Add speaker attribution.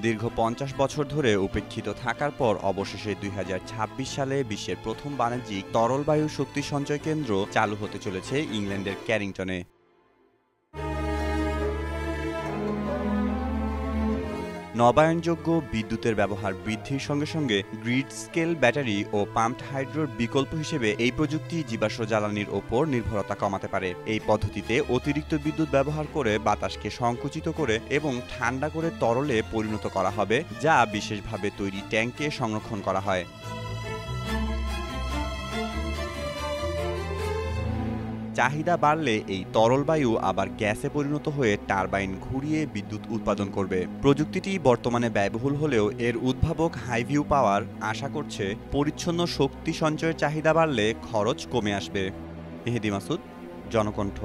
Speaker 1: দীর্ঘ ৫০ বছর ধরে উপেক্ষিত থাকার পর অবশেষে ২০২৬ সালে বিশ্বের প্রথম বাণিজ্যিক তরল বায়ু শক্তি সঞ্চয় কেন্দ্র চালু হতে চলেছে ইংল্যান্ডের ক্যারিংটনে। নবায়নযোগ্য বিদ্যুতের ব্যবহার বৃদ্ধির সঙ্গে সঙ্গে গ্রিড স্কেল ব্যাটারি ও পাম্পড হাইড্রোর বিকল্প হিসেবে এই প্রযুক্তি জীবাশ্ম জ্বালানির ওপর নির্ভরতা কমাতে পারে। এই পদ্ধতিতে অতিরিক্ত বিদ্যুৎ ব্যবহার করে বাতাসকে সংকুচিত করে এবং ঠান্ডা করে তরলে পরিণত করা হবে, যা বিশেষভাবে তৈরি ট্যাঙ্কে সংরক্ষণ করা হয়। চাহিদা বাড়লে এই তরল বায়ু আবার গ্যাসে পরিণত হয়ে টারবাইন ঘুরিয়ে বিদ্যুৎ উৎপাদন করবে। প্রযুক্তিটি বর্তমানে ব্যয়বহুল হলেও এর উদ্ভাবক হাইভিউ পাওয়ার আশা করছে পরিচ্ছন্ন শক্তি সঞ্চয়ের চাহিদা বাড়লে খরচ কমে আসবে। মেহেদী মাসুদ, জনকণ্ঠ।